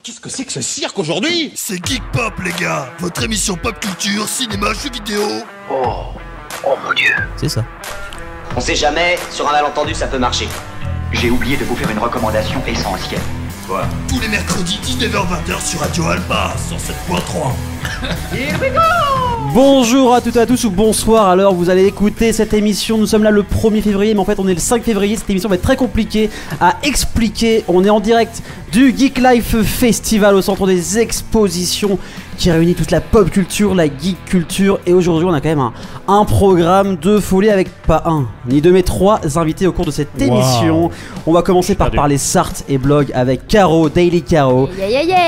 Qu'est-ce que c'est que ce cirque aujourd'hui? C'est Geek Pop, les gars. Votre émission pop culture, cinéma, jeux vidéo. Oh mon Dieu. C'est ça. On sait jamais, sur un malentendu ça peut marcher. J'ai oublié de vous faire une recommandation essentielle. Quoi? Tous les mercredis 19h-20h sur Radio Alpha 107.3. Here we go! Bonjour à toutes et à tous ou bonsoir à l'heure où vous allez écouter cette émission. Nous sommes là le 1er février, mais en fait on est le 5 février. Cette émission va être très compliquée à expliquer. On est en direct du Geek Life Festival au centre des expositions qui réunit toute la pop culture, la geek culture. Et aujourd'hui on a quand même un programme de folie avec pas un ni deux mais trois invités au cours de cette émission. On va commencer par parler Sarthe et blog avec Caro, Daily Caro,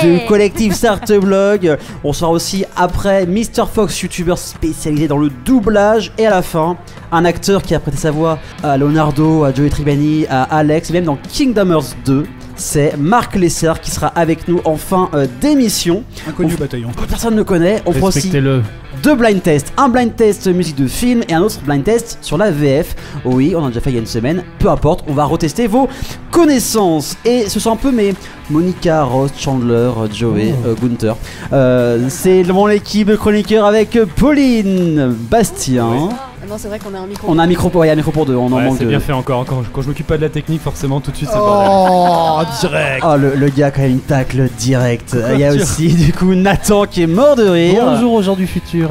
du collectif Sarthe Blog. On sera aussi après Mr Fox, youtubeur spécialisé dans le doublage. Et à la fin, un acteur qui a prêté sa voix à Leonardo, à Joey Tribani, à Alex, et même dans Kingdom Hearts 2. C'est Marc Lesser qui sera avec nous en fin d'émission. Inconnu bataillon. Personne ne connaît. On fera aussi deux blind tests. Un blind test musique de film et un autre blind test sur la VF. Oui, on en a déjà fait il y a une semaine. Peu importe, on va retester vos connaissances. Et ce sont un peu mes Monica, Ross, Chandler, Joey, Gunther. C'est mon équipe de chroniqueurs avec Pauline, Bastien. Non, c'est vrai qu'on a un micro. On a un micro pour, un micro pour deux. On en manque c'est deux. bien fait encore. Quand je m'occupe pas de la technique, forcément, tout de suite, c'est le bordel. Oh, direct. Oh, le gars, quand même, une tacle direct. Il y a aussi, du coup, Nathan qui est mort de rire. Bonjour aux gens du futur.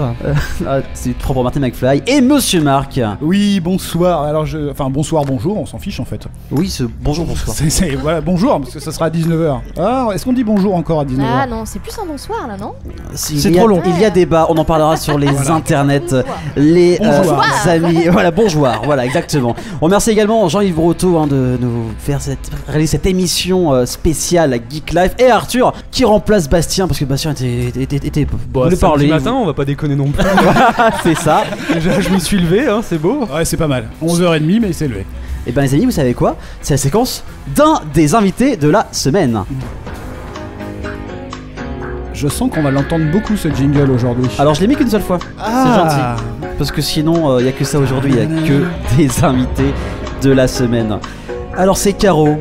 C'est trop pour Martin McFly. Et Monsieur Marc. Oui, bonsoir. Alors, bonsoir, bonjour, on s'en fiche en fait. Oui, bonjour, bonsoir. Voilà, bonjour, parce que ça sera à 19h. Alors, est-ce qu'on dit bonjour encore à 19h? Ah non, c'est plus un bonsoir là, non? C'est trop long. Il y a débat, on en parlera sur les internets. Les amis. Voilà, bonjour. Voilà, exactement. On remercie également Jean-Yves Brotteau de nous faire réaliser cette émission spéciale à Geek Life. Et Arthur qui remplace Bastien parce que Bastien était Bon, samedi matin, on va pas déconner non plus. C'est ça. Déjà, je me suis levé, hein, c'est beau. Ouais, c'est pas mal. 11h30, mais c'est levé. Et ben les amis, vous savez quoi? C'est la séquence d'un des invités de la semaine. Je sens qu'on va l'entendre beaucoup ce jingle aujourd'hui. Alors je l'ai mis qu'une seule fois. C'est gentil. Parce que sinon, il n'y a que ça aujourd'hui, il n'y a que des invités de la semaine. Alors c'est Caro,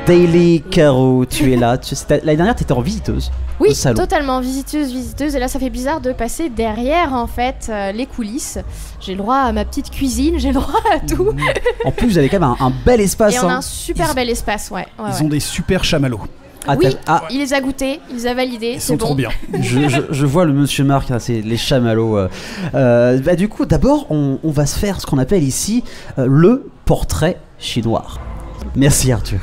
Daily Caro, tu es là. L'année dernière, tu étais en visiteuse. Oui, totalement visiteuse. Et là, ça fait bizarre de passer derrière, en fait, les coulisses. J'ai le droit à ma petite cuisine, j'ai le droit à tout. En plus, vous avez quand même un bel espace. Et on a un super bel espace, ouais. Ils ont des super chamallows. Il les a goûtés, il les a validés. Ils sont trop bien. Je vois le monsieur Marc, c'est les chamallows. Du coup, d'abord, on va se faire ce qu'on appelle ici le portrait chinois. Merci Arthur.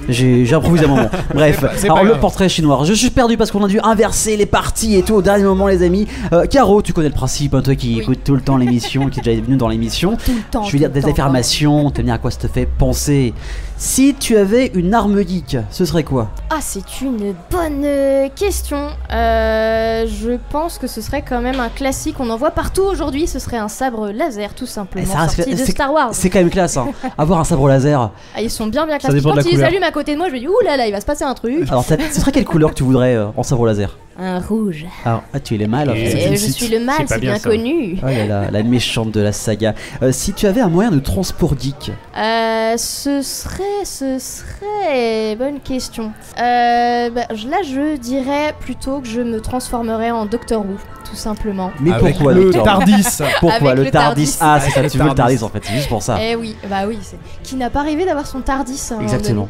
J'ai improvisé un moment. Bref, alors le portrait chinois. Je suis perdu parce qu'on a dû inverser les parties et tout au dernier moment, les amis. Caro, tu connais le principe, hein, toi qui écoutes tout le temps l'émission, qui est déjà venu dans l'émission. Tout le temps. Je vais dire des affirmations, te dire à quoi ça te fait penser. Si tu avais une arme geek, ce serait quoi? Ah, c'est une bonne question. Je pense que ce serait quand même un classique. On en voit partout aujourd'hui. Ce serait un sabre laser, tout simplement, sorti de Star Wars. C'est quand même classe, hein. Avoir un sabre laser. Ah, ils sont bien classe. Quand ils allument à côté de moi, je me dis ouh là là, il va se passer un truc. Alors, ce serait quelle couleur que tu voudrais en sabre laser? Un rouge. Alors, tu es le mal. Je suis le mal, c'est bien connu. Oh là là, la méchante de la saga. Si tu avais un moyen de transport geek, ce serait bonne question. Là, je dirais plutôt que je me transformerais en Doctor Who, tout simplement. Mais pourquoi le TARDIS? Pourquoi avec le TARDIS? Ah, c'est ça, tu veux le TARDIS en fait, c'est juste pour ça. Eh oui, qui n'a pas rêvé d'avoir son TARDIS? Exactement.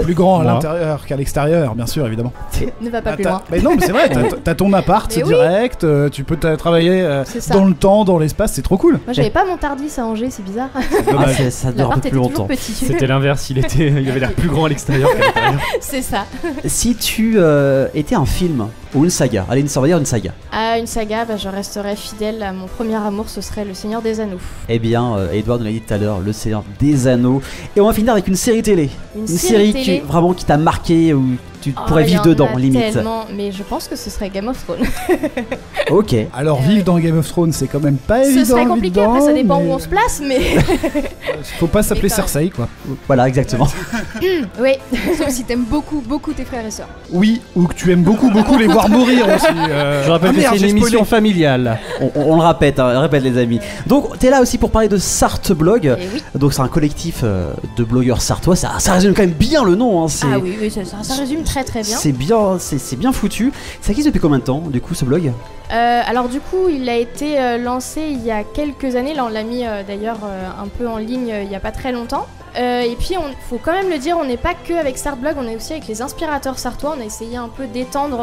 Plus grand à l'intérieur qu'à l'extérieur, bien sûr, évidemment. Ne va pas plus loin. Mais non, mais c'est vrai, t'as ton appart direct, tu peux travailler dans le temps, dans l'espace, c'est trop cool. Moi, j'avais pas mon TARDIS à Angers, c'est bizarre. Ça dure un peu plus longtemps. C'était l'inverse, il avait l'air plus grand à l'extérieur qu'à l'intérieur. C'est ça. Si tu étais un film ou une saga, allez, ça va dire une saga. Une saga, je resterais fidèle à mon premier amour, ce serait Le Seigneur des Anneaux. Eh bien, Edouard nous l'a dit tout à l'heure, Le Seigneur des Anneaux. Et on va finir avec une série télé. Une série qui t'a marqué ou tu pourrais vivre dedans, limite. Tellement, mais je pense que ce serait Game of Thrones. Ok. Alors vivre dans Game of Thrones, c'est quand même pas évident. Ce serait compliqué, après ça dépend où on se place, mais... Faut pas s'appeler Cersei, quoi. Voilà, exactement. Oui. Sauf si t'aimes beaucoup tes frères et sœurs. Oui, ou que tu aimes beaucoup les voir mourir aussi. Je rappelle que c'est une émission familiale. On le répète, répète les amis. Donc t'es là aussi pour parler de Sarthe Blog. Oui. Donc c'est un collectif de blogueurs sartois. Ça résume quand même bien le nom. Hein, ah oui, ça résume très très bien. C'est bien foutu. Ça existe depuis combien de temps, du coup, ce blog ? Alors du coup, il a été lancé il y a quelques années. Là, on l'a mis d'ailleurs un peu en ligne il n'y a pas très longtemps. Et puis, faut quand même le dire, on n'est pas que avec Sartblog, on est aussi avec les inspirateurs sartois. On a essayé un peu d'étendre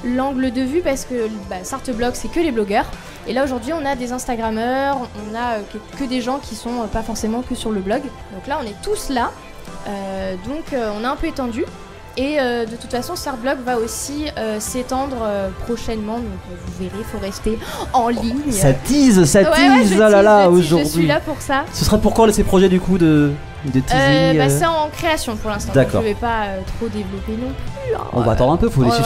l'angle de vue parce que Sartblog, c'est que les blogueurs. Et là, aujourd'hui, on a des Instagrammeurs, on a que des gens qui sont pas forcément que sur le blog. Donc là, on est tous là. Donc, on a un peu étendu. Et de toute façon, Sartblog va aussi s'étendre prochainement, donc vous verrez, il faut rester en ligne. Ça tease, oh là là, aujourd'hui. Je suis là pour ça. Ce sera pour quand ces projets du coup de teasing C'est en création pour l'instant. D'accord. Je vais pas trop développer non plus. On va attendre un peu, faut laisser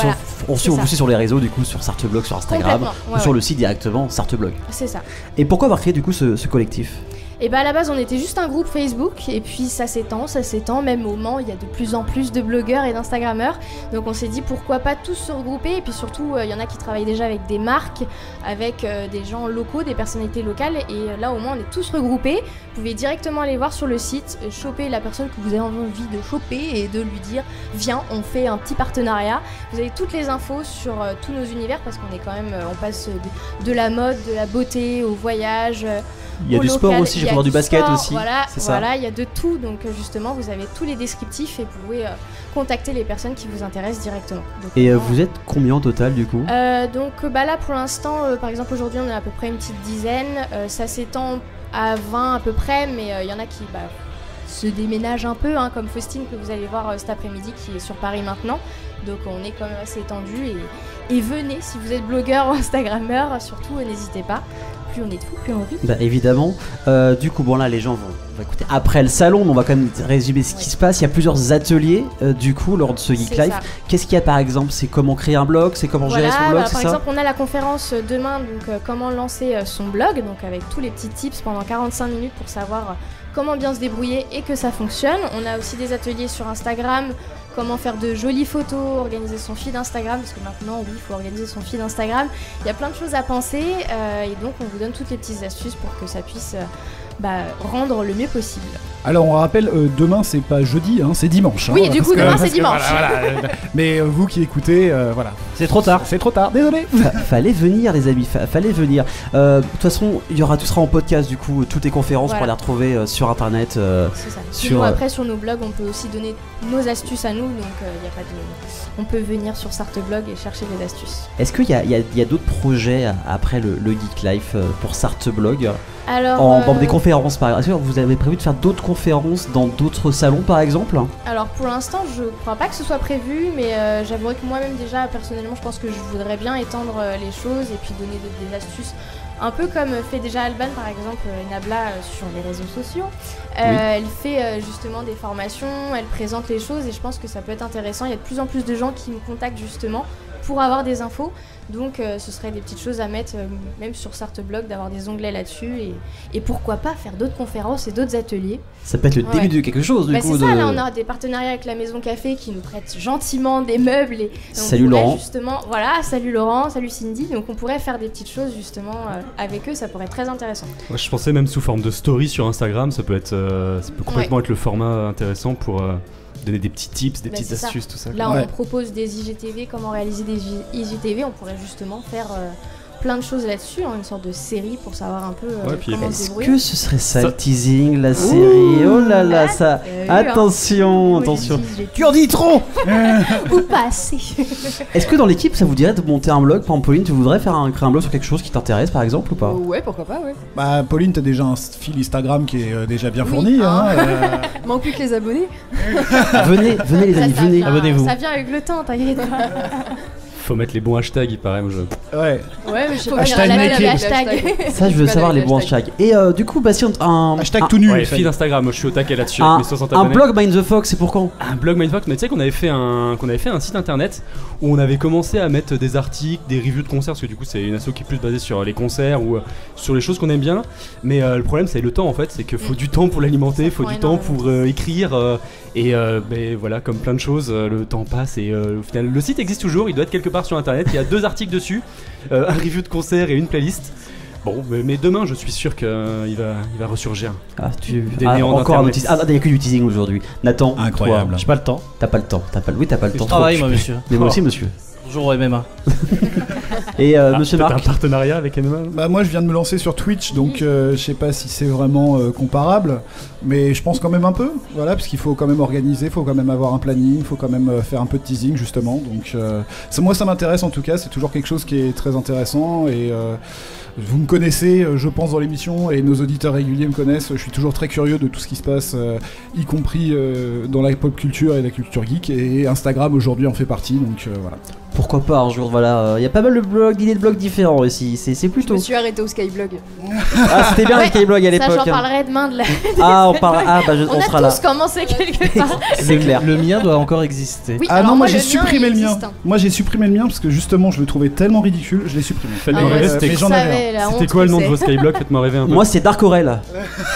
on suit sur les réseaux du coup, sur Sartblog, sur Instagram, ou sur le site directement, Sartblog. C'est ça. Et pourquoi avoir créé du coup ce collectif ? Et à la base on était juste un groupe Facebook et puis ça s'étend, même au Mans il y a de plus en plus de blogueurs et d'instagrammeurs, donc on s'est dit pourquoi pas tous se regrouper, et puis surtout il y en a qui travaillent déjà avec des marques, avec des gens locaux, des personnalités locales, et là au moins on est tous regroupés. Vous pouvez directement aller voir sur le site, choper la personne que vous avez envie de choper et de lui dire viens, on fait un petit partenariat. Vous avez toutes les infos sur tous nos univers parce qu'on est quand même, on passe de la mode, de la beauté au voyage. Il y a du sport aussi, j'ai pu voir du basket aussi. Voilà, il y a de tout, donc justement vous avez tous les descriptifs et vous pouvez contacter les personnes qui vous intéressent directement. Donc, et vous êtes combien au total du coup ? Donc là pour l'instant, par exemple aujourd'hui on est à peu près une petite dizaine, ça s'étend à 20 à peu près, mais il y en a qui se déménagent un peu, comme Faustine que vous allez voir cet après-midi qui est sur Paris maintenant. Donc on est quand même assez étendu et venez si vous êtes blogueur ou instagrammeur, surtout n'hésitez pas. Plus on est de fous, plus on rit. Évidemment. Du coup, bon là, les gens vont écouter après le salon, mais on va quand même résumer ce qui se passe. Il y a plusieurs ateliers, du coup, lors de ce Geek Life. Qu'est-ce qu'il y a par exemple ? C'est comment créer un blog ? C'est comment gérer son blog ? Par exemple, on a la conférence demain, donc comment lancer son blog, donc avec tous les petits tips pendant 45 minutes pour savoir comment bien se débrouiller et que ça fonctionne. On a aussi des ateliers sur Instagram, comment faire de jolies photos, organiser son feed Instagram, parce que maintenant, oui, il faut organiser son feed Instagram. Il y a plein de choses à penser, et donc on vous donne toutes les petites astuces pour que ça puisse rendre le mieux possible. Alors on rappelle, demain c'est pas jeudi, c'est dimanche. Oui, du coup demain c'est dimanche. Voilà. Mais vous qui écoutez, voilà. C'est trop tard. C'est trop tard, désolé. Fallait venir les amis, fallait venir. De toute façon, tout sera en podcast du coup, toutes les conférences pour les retrouver sur internet. C'est ça. Sinon après sur nos blogs, on peut aussi donner nos astuces à nous, donc y a pas de... on peut venir sur Sartblog et chercher des astuces. Est-ce qu'il y a d'autres projets après le Geek Life pour Sartblog ? Alors, dans des conférences par exemple, vous avez prévu de faire d'autres conférences dans d'autres salons par exemple ? Alors pour l'instant je crois pas que ce soit prévu, mais j'avouerai que moi-même déjà personnellement je pense que je voudrais bien étendre les choses et puis donner des astuces, un peu comme fait déjà Alban par exemple, Nabla sur les réseaux sociaux. Elle fait justement des formations, elle présente les choses et je pense que ça peut être intéressant. Il y a de plus en plus de gens qui me contactent justement pour avoir des infos. Donc ce serait des petites choses à mettre même sur Sartblog, d'avoir des onglets là-dessus et pourquoi pas faire d'autres conférences et d'autres ateliers. Ça peut être le début de quelque chose du coup. C'est ça, là on a des partenariats avec la Maison Café qui nous prête gentiment des meubles et salut Laurent. Justement, salut Laurent, salut Cindy. Donc on pourrait faire des petites choses justement avec eux, ça pourrait être très intéressant. Moi je pensais même sous forme de story sur Instagram, ça peut complètement être le format intéressant pour donner des petits tips, des petites astuces, tout ça. Là, on propose des IGTV, comment réaliser des IGTV. On pourrait justement faire plein de choses là-dessus, une sorte de série pour savoir un peu comment se débrouiller. Est-ce que ce serait ça le teasing, la série ? Oh là là, ça... Attention. Tu en dis trop. Ou pas assez. Est-ce que dans l'équipe, ça vous dirait de monter un blog ? Par exemple, Pauline, tu voudrais créer un blog sur quelque chose qui t'intéresse, par exemple, ou pas ? Ouais, pourquoi pas, ouais. Bah, Pauline, t'as déjà un fil Instagram qui est déjà bien fourni. Manque plus que les abonnés. Venez les amis, venez. Abonnez-vous. Ça vient avec le temps, t'inquiète. Faut mettre les bons hashtags, il paraît. Ouais, mais je sais pas. Hashtag. Ça, je veux savoir les bons hashtags. Et du coup, si on hashtag tout nu. Ouais, feed Instagram, moi je suis au taquet là-dessus. Un blog Mind the Fox, c'est pour quand ? Un blog Mind the Fox, mais tu sais qu'on avait fait un site internet où on avait commencé à mettre des articles, des reviews de concerts, parce que du coup c'est une asso qui est plus basée sur les concerts ou sur les choses qu'on aime bien. Mais le problème c'est le temps en fait, c'est qu'il faut du temps pour l'alimenter, il faut du temps pour écrire. Et voilà, comme plein de choses, le temps passe et au final le site existe toujours, il doit être quelque part sur internet, il y a 2 articles dessus, un review de concert et une playlist. Bon, mais demain, je suis sûr qu'il va ressurgir. Encore un teasing. Il n'y a que du teasing aujourd'hui. Nathan, incroyable. J'ai pas le temps. T'as pas le temps. Oui, t'as pas le temps. Je travaille, moi, monsieur. Mais moi aussi, monsieur. Bonjour MMA. Et monsieur Marc, un partenariat avec MMA? Bah moi je viens de me lancer sur Twitch, donc je sais pas si c'est vraiment comparable, mais je pense quand même un peu, voilà, parce qu'il faut quand même organiser, il faut quand même avoir un planning, il faut quand même faire un peu de teasing justement, donc moi ça m'intéresse en tout cas, c'est toujours quelque chose qui est très intéressant et vous me connaissez, je pense, dans l'émission, et nos auditeurs réguliers me connaissent, je suis toujours très curieux de tout ce qui se passe, y compris dans la pop culture et la culture geek, et Instagram aujourd'hui en fait partie, donc voilà. Pourquoi pas un jour, voilà. Il y a pas mal d'idées de blogs différents aussi, c'est plutôt... Je me suis arrêté au Skyblog. Ah, c'était bien le Skyblog à l'époque. Ça, j'en parlerai demain de la... Ah, on sera là. On a tous commencé quelque part. C'est clair. Le mien doit encore exister. Oui, ah non, moi j'ai supprimé le mien. Existe. Moi j'ai supprimé le mien parce que justement je le trouvais tellement ridicule, je l'ai supprimé. Faites-moi rêver, c'était quoi le nom de vos Skyblogs? Faites-moi rêver un peu. Moi c'est Dark Aurel.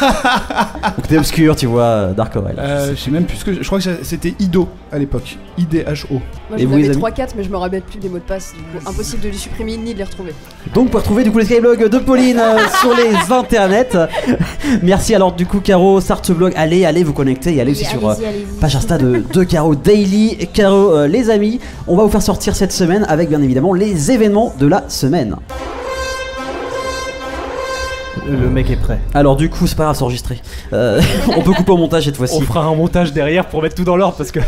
Donc t'es obscur, tu vois, Dark Aurel. Je sais même plus ce que je crois que c'était Ido à l'époque. IDHO. Moi Et j'en vous, avais les amis 3-4 mais je me rappelle plus des mots de passe, du coup impossible de les supprimer ni de les retrouver. Donc pour retrouver du coup les skyblogs de Pauline sur les internets. Merci alors du coup Caro, Startblog, allez vous connecter et allez aussi sur page Insta de Caro Daily. Caro les amis, on va vous faire sortir cette semaine avec bien évidemment les événements de la semaine. Le mec est prêt. Alors du coup c'est pas grave, c'est enregistré. On peut couper au montage cette fois-ci. On fera un montage derrière pour mettre tout dans l'ordre parce que...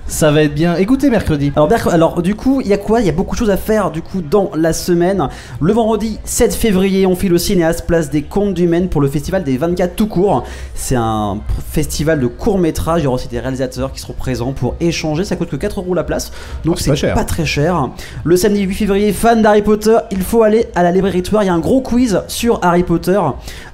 Ça va être bien. Écoutez mercredi. Alors du coup, il y a quoi? Il y a beaucoup de choses à faire du coup dans la semaine. Le vendredi 7 février, on file au cinéaste place des Contes du Maine pour le festival des 24 tout court. C'est un festival de court-métrage, il y aura aussi des réalisateurs qui seront présents pour échanger, ça coûte que 4 € la place. Donc c'est pas très cher. Le samedi 8 février, fan d'Harry Potter, il faut aller à la librairie Toire, il y a un gros quiz sur Harry Potter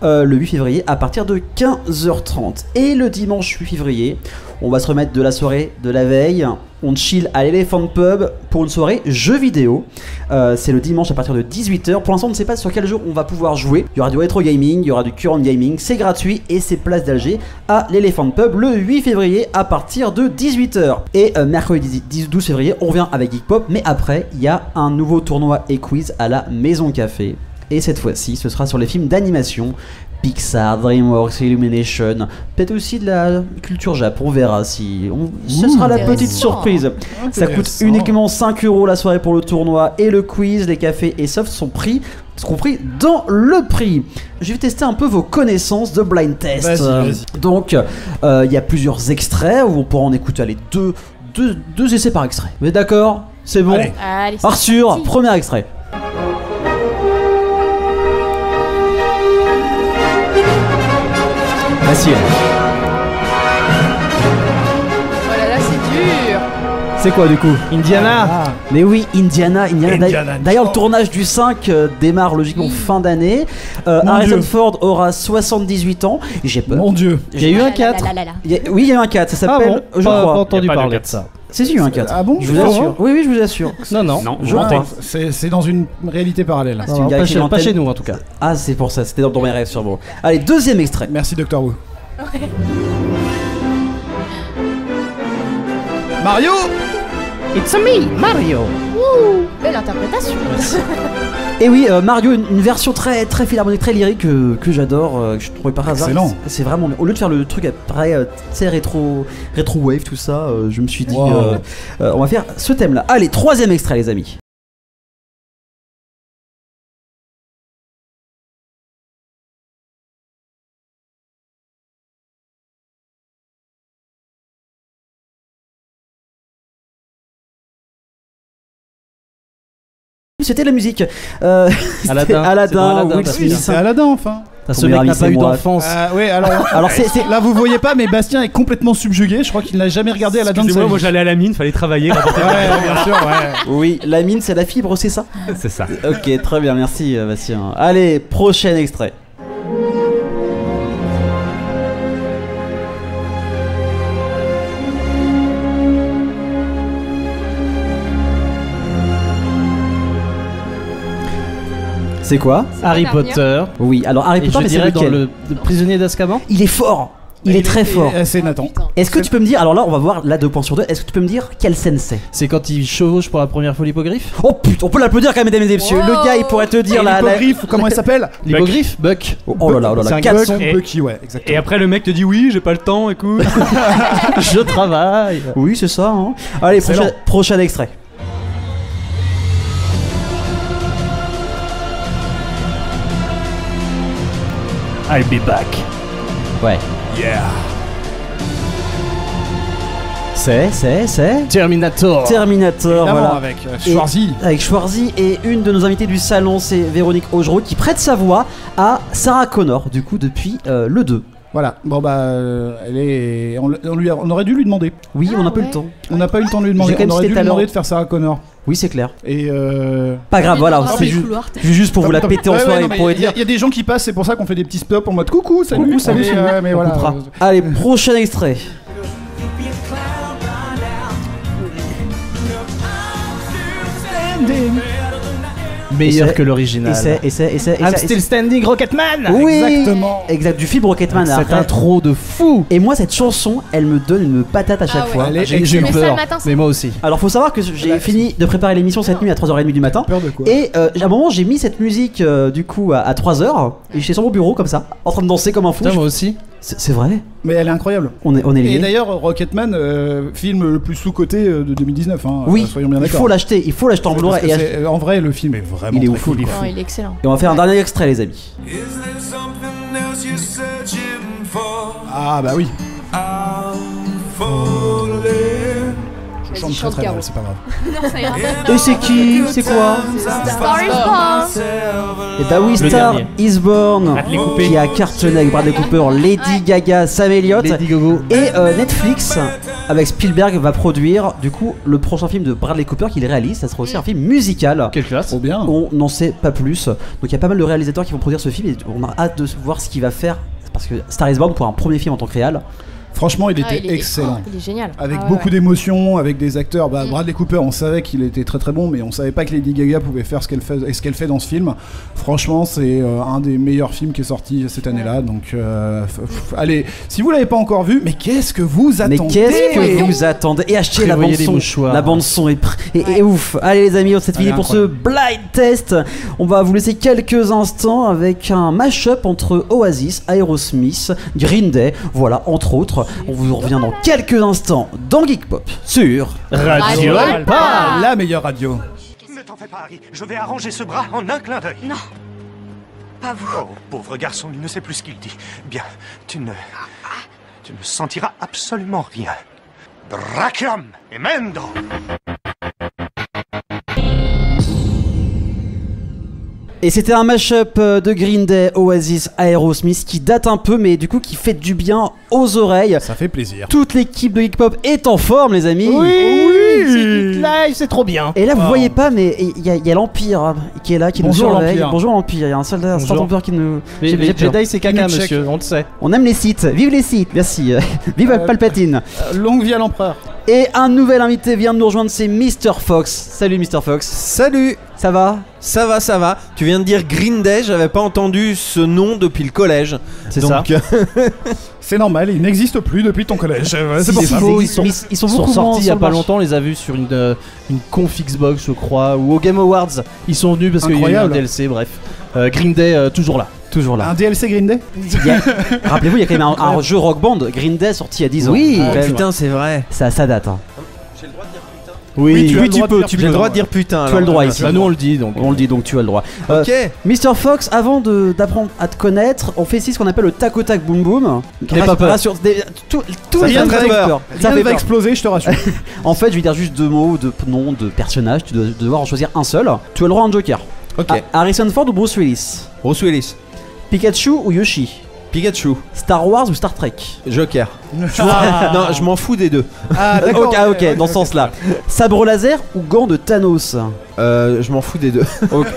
le 8 février à partir de 15h30. Et le dimanche 8 février, on va se remettre de la soirée de la veille. On chill à l'Elephant Pub pour une soirée jeux vidéo. C'est le dimanche à partir de 18h. Pour l'instant, on ne sait pas sur quel jour on va pouvoir jouer. Il y aura du rétro gaming, il y aura du current gaming. C'est gratuit et c'est place d'Alger à l'Elephant Pub le 8 février à partir de 18h. Et mercredi 12 février, on revient avec Geek Pop. Mais après, il y a un nouveau tournoi et quiz à la Maison Café. Et cette fois-ci, ce sera sur les films d'animation. Pixar, DreamWorks, Illumination, peut-être aussi de la culture Jap, on verra si... Ce sera la petite surprise. Ça coûte uniquement 5 € la soirée pour le tournoi et le quiz, les cafés et soft sont compris dans le prix. Je vais tester un peu vos connaissances de blind test. Vas-y. Donc, il y a plusieurs extraits où on pourra en écouter deux essais par extrait. Vous êtes d'accord? C'est bon? Allez, Arthur, premier extrait. Facile. Oh là là, c'est dur. C'est quoi du coup? Indiana? Mais oui, Indiana. D'ailleurs, le tournage du 5 démarre logiquement fin d'année. Harrison Ford aura 78 ans. J'ai peur. Mon Dieu. Il y a eu un 4. Oui, il y a eu un 4. Ça s'appelle. Je crois. Pas entendu parler de ça. C'est il y a eu un 4. Ah bon? Je vous assure. Oui, je vous assure. Non. Je crois. C'est dans une réalité parallèle. Pas chez nous en tout cas. Ah, c'est pour ça. C'était dans mes rêves sûrement. Allez, deuxième extrait. Merci Doctor Who. Mario. It's me, Mario. Belle interprétation. Et oui, Mario, une version très philharmonique, très lyrique que j'adore, que je trouvais par hasard. Excellent. C'est vraiment, au lieu de faire le truc après, tu sais, rétro wave, tout ça, je me suis dit, on va faire ce thème-là. Allez, troisième extrait, les amis. C'était la musique. Aladdin, Will Smith. C'est Aladdin enfin. Ce mec n'a pas eu d'enfance. Oui, alors là vous voyez pas, mais Bastien est complètement subjugué. Je crois qu'il n'a jamais regardé Aladdin de sa vie. Moi j'allais à la mine, fallait travailler. Bien sûr, ouais. Oui, la mine c'est la fibre, c'est ça? C'est ça. Ok, très bien, merci Bastien. Allez, prochain extrait. C'est quoi? Harry Potter. Oui, alors Harry Potter, je dirais dans le prisonnier d'Azkaban. Il est fort. Il est très fort. C'est Nathan. Est-ce que tu peux me dire, alors là on va voir la 2 points sur 2, est-ce que tu peux me dire quelle scène c'est? C'est quand il chevauche pour la première fois l'hippogriffe. Oh putain, on peut l'applaudir quand même, mesdames et messieurs. Le gars il pourrait te dire la. L'hippogriffe, comment il s'appelle? L'hippogriffe, Buck. Oh là là, oh là là, 400. Bucky, ouais, exactement. Et après le mec te dit oui, j'ai pas le temps, écoute. Je travaille. Oui, c'est ça. Hein. Allez, prochain extrait. I'll be back. Ouais. Yeah. C'est Terminator. Évidemment, voilà. avec Schwarzy. Avec Schwarzy, et une de nos invitées du salon, c'est Véronique Augereau qui prête sa voix à Sarah Connor, du coup, depuis le 2. Voilà, bon bah, elle est. On aurait dû lui demander. Oui, on n'a pas eu le temps. On n'a pas eu le temps de lui demander. On aurait dû lui demander de faire Sarah Connor. Oui, c'est clair. Et pas grave, voilà, c'est juste pour vous la péter en soirée. Il y a des gens qui passent, c'est pour ça qu'on fait des petits stops en mode coucou, salut, salut. Mais on coupera. Allez, prochain extrait. Meilleur que l'original. Et c'est. I'm still standing, Rocketman. Oui, exactement. Exact, du film Rocketman. Cette intro de fou. Et moi, cette chanson, elle me donne une patate à chaque fois. J'ai eu peur, mais moi aussi. Alors, faut savoir que j'ai fini de préparer l'émission cette nuit à 3h30 du matin. Peur de quoi? Et à un moment, j'ai mis cette musique du coup à 3h. Et j'étais sur mon bureau comme ça, en train de danser comme un fou. Putain, moi aussi. C'est vrai. Mais elle est incroyable. On est liés. Et d'ailleurs, Rocketman, film le plus sous-coté de 2019. Hein, oui, soyons bien d'accord. Il faut l'acheter en Blu-ray. En vrai, le film est vraiment il est très fou. cool. Il est excellent. Et on va faire un dernier extrait, les amis. Ah bah oui. Je chante très très mal, c'est pas grave. Et c'est qui? C'est quoi? Star is Born. Et bah oui, Star is Born, qui a cartonné avec Bradley Cooper, Lady Gaga, Sam Elliott. Et Netflix, avec Spielberg, va produire du coup le prochain film de Bradley Cooper qu'il réalise. Ça sera aussi un film musical. Quelle classe. Trop bien. On n'en sait pas plus. Donc il y a pas mal de réalisateurs qui vont produire ce film et on a hâte de voir ce qu'il va faire. Parce que Star is Born, pour un premier film en tant que réal, franchement, il était excellent. Il est génial. Avec beaucoup d'émotions, avec des acteurs. Bradley Cooper, on savait qu'il était très très bon, mais on savait pas que Lady Gaga pouvait faire ce qu'elle fait dans ce film. Franchement, c'est un des meilleurs films qui est sorti cette année-là. Donc, allez, si vous l'avez pas encore vu, mais qu'est-ce que vous attendez? Et achetez la bande son. La bande son est ouf. Allez les amis, c'est fini pour ce blind test. On va vous laisser quelques instants avec un mash-up entre Oasis, Aerosmith, Green Day, voilà, entre autres. On vous revient dans quelques instants dans Geek Pop sur Radio Alpa, la meilleure radio. Ne t'en fais pas, Harry. Je vais arranger ce bras en un clin d'œil. Non, pas vous. Oh, pauvre garçon, il ne sait plus ce qu'il dit. Bien, tu ne sentiras absolument rien. Brachium et Mendo. Et c'était un mash-up de Green Day, Oasis, Aerosmith qui date un peu mais du coup qui fait du bien aux oreilles. Ça fait plaisir. Toute l'équipe de Geek Pop est en forme les amis. Oui, c'est Geek Live, c'est trop bien. Et là vous voyez pas mais il y a l'Empire qui est là, qui nous surveille. Bonjour l'Empire, il y a un soldat Stormtrooper qui nous... Mais les Jedi c'est caca monsieur, on le sait. On aime les sites, vive les sites, merci. Vive Palpatine. Longue vie à l'empereur. Et un nouvel invité vient de nous rejoindre, c'est Mr. Fox. Salut Mr. Fox. Salut. Ça va ? Ça va, ça va. Tu viens de dire Green Day, j'avais pas entendu ce nom depuis le collège. C'est ça. C'est normal, il n'existe plus depuis ton collège. C'est pour ça. Ils sont beaucoup sortis il y a pas longtemps, on les a vus sur une conf Xbox je crois, ou au Game Awards. Ils sont venus parce qu'il y a eu un DLC, bref. Green Day, toujours là. Toujours là. Un DLC Green Day. Rappelez-vous, il y a quand même un jeu Rock Band, Green Day, sorti il y a 10 ans. Oui, putain, c'est vrai. Ça date. Hein. J'ai le droit de dire putain. Oui, tu peux. J'ai le droit de dire putain. Tu as le droit ici. Bah, nous on le dit donc. On le dit donc tu as le droit. Ok. Mr. Fox, avant d'apprendre à te connaître, on fait ici ce qu'on appelle le tac au tac boum boum. N'aie pas peur. Tout les gens très peur. Ça va exploser, je te rassure. En fait, je vais dire juste 2 mots de nom de personnage. Tu dois devoir en choisir un seul. Tu as le droit à un joker. Ok. Harrison Ford ou Bruce Willis? Bruce Willis. Pikachu ou Yoshi? Pikachu. Star Wars ou Star Trek? Joker. Non, je m'en fous des deux. Ah d'accord. Ok, dans ce sens-là. Sabre laser ou gants de Thanos? Je m'en fous des deux. Okay.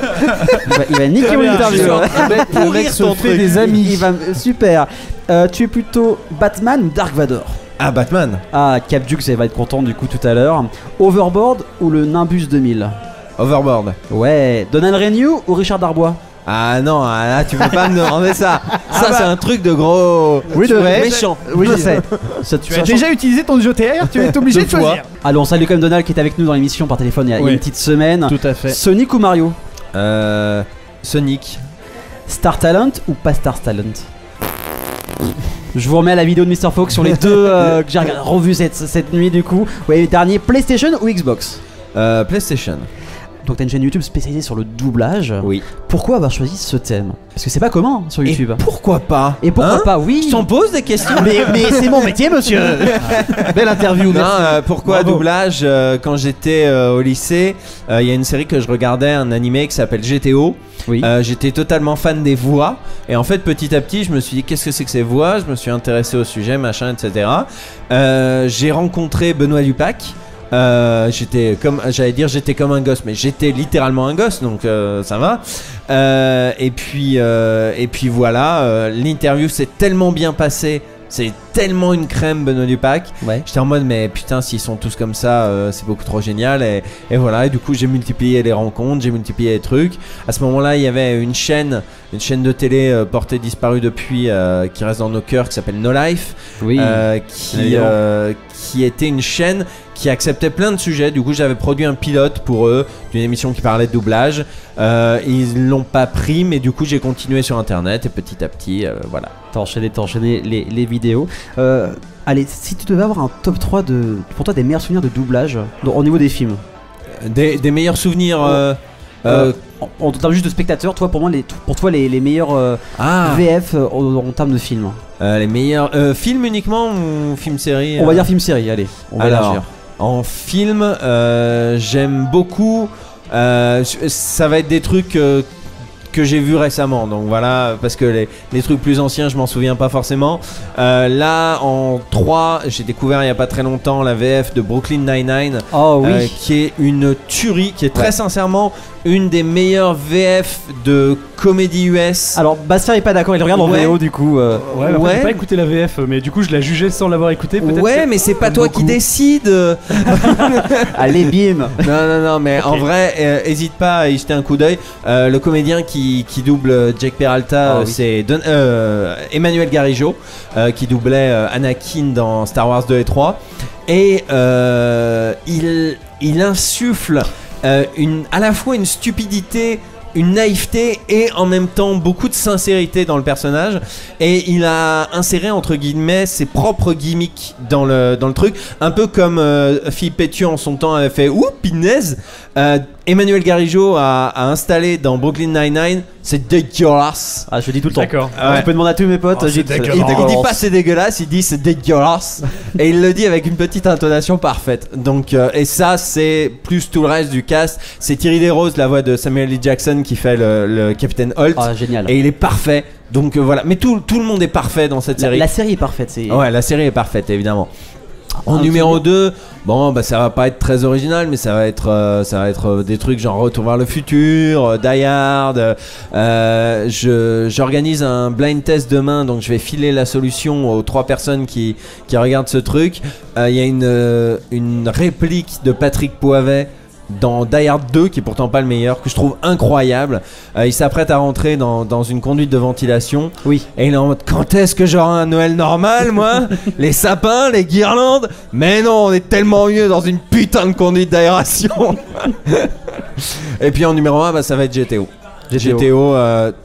Il va niquer mon interview. Le mec se fait des amis. Super. Tu es plutôt Batman ou Dark Vador? Ah, Batman. Ah, Cap Duke, ça va être content du coup tout à l'heure. Overboard ou le Nimbus 2000? Overboard. Ouais. Donald Renew ou Richard Darbois? Ah non, là tu peux pas me demander ça. Ça c'est un truc de gros méchant. Oui, je sais. Tu as déjà utilisé ton JTR, tu es obligé de choisir. Allez, on salue quand même Donald qui est avec nous dans l'émission par téléphone il y a une petite semaine. Tout à fait. Sonic ou Mario? Sonic. Star Talent ou pas Star Talent? Je vous remets à la vidéo de Mr. Fox sur les deux que j'ai revu cette nuit du coup. Ouais, les derniers, PlayStation ou Xbox? PlayStation. Donc t'as une chaîne YouTube spécialisée sur le doublage. Oui. Pourquoi avoir choisi ce thème? Parce que c'est pas commun sur YouTube. Et pourquoi pas? Et pourquoi pas? Oui. Je t'en pose des questions. Mais c'est mon métier, monsieur. Belle interview. Non, pourquoi doublage? Quand j'étais au lycée, il y a une série que je regardais, un animé qui s'appelle GTO. Oui. J'étais totalement fan des voix et en fait petit à petit je me suis dit qu'est-ce que c'est que ces voix, je me suis intéressé au sujet machin etc. J'ai rencontré Benoît Dupac. J'étais comme un gosse, mais j'étais littéralement un gosse, donc ça va. Et puis voilà, l'interview s'est tellement bien passée. C'est tellement une crème, Benoît Dupac. Ouais. J'étais en mode, mais putain, s'ils sont tous comme ça, c'est beaucoup trop génial. Et voilà, et du coup, j'ai multiplié les rencontres, j'ai multiplié les trucs. À ce moment-là, il y avait une chaîne de télé portée disparue depuis, qui reste dans nos cœurs, qui s'appelle No Life. Oui. Qui était une chaîne qui acceptait plein de sujets. Du coup, j'avais produit un pilote pour eux d'une émission qui parlait de doublage. Ils l'ont pas pris, mais du coup, j'ai continué sur Internet et petit à petit, voilà. T'as enchaîné les vidéos. Allez, si tu devais avoir un top 3 pour toi des meilleurs souvenirs de doublage au niveau des films. Des meilleurs souvenirs. En termes juste de spectateurs, toi pour toi les meilleurs VF en termes de films. Les meilleurs films uniquement ou film-série? On va dire film-série, allez, on va élargir. En film, j'aime beaucoup. Ça va être des trucs que j'ai vus récemment, donc voilà, parce que les trucs plus anciens je m'en souviens pas forcément. Là en 3, j'ai découvert il y a pas très longtemps la VF de Brooklyn Nine-Nine, qui est une tuerie, qui est très sincèrement une des meilleures VF de comédie US. Alors Bastien est pas d'accord, il regarde en VO du coup. J'ai pas écouté la VF, mais du coup je la jugeais sans l'avoir écouté. Ouais, mais c'est pas toi qui décide. Allez, bim. Non, mais en vrai, hésite pas à y jeter un coup d'œil. Le comédien qui double Jake Peralta, c'est Emmanuel Garijo, qui doublait Anakin dans Star Wars 2 et 3. Et il insuffle à la fois une stupidité, une naïveté et en même temps beaucoup de sincérité dans le personnage, et il a inséré entre guillemets ses propres gimmicks dans le truc, un peu comme Philippe Pétu en son temps avait fait ouh pinaise. Emmanuel Garijo a installé dans Brooklyn Nine-Nine, c'est dégueulasse. Ah, je le dis tout le temps. D'accord. Je peux demander à tous mes potes. Il dit pas c'est dégueulasse, il dit c'est dégueulasse. Et il le dit avec une petite intonation parfaite. Donc, et ça, c'est plus tout le reste du cast. C'est Thierry Desroses, la voix de Samuel L. Jackson, qui fait le Capitaine Holt. Ah, génial. Et il est parfait. Donc voilà. Mais tout le monde est parfait dans cette série. La série est parfaite. Ouais, la série est parfaite, évidemment. En numéro 2, bon bah ça va pas être très original, mais ça va être des trucs genre Retour vers le futur, Die Hard. J'organise un blind test demain, donc je vais filer la solution aux 3 personnes qui regardent ce truc. Il y a une réplique de Patrick Poivet dans Die Hard 2, qui est pourtant pas le meilleur, que je trouve incroyable. Il s'apprête à rentrer dans une conduite de ventilation. Oui. Et il est en mode, quand est-ce que j'aurai un Noël normal, moi? Les sapins, les guirlandes? Mais non, on est tellement mieux dans une putain de conduite d'aération. Et puis en numéro 1, ça va être GTO. GTO,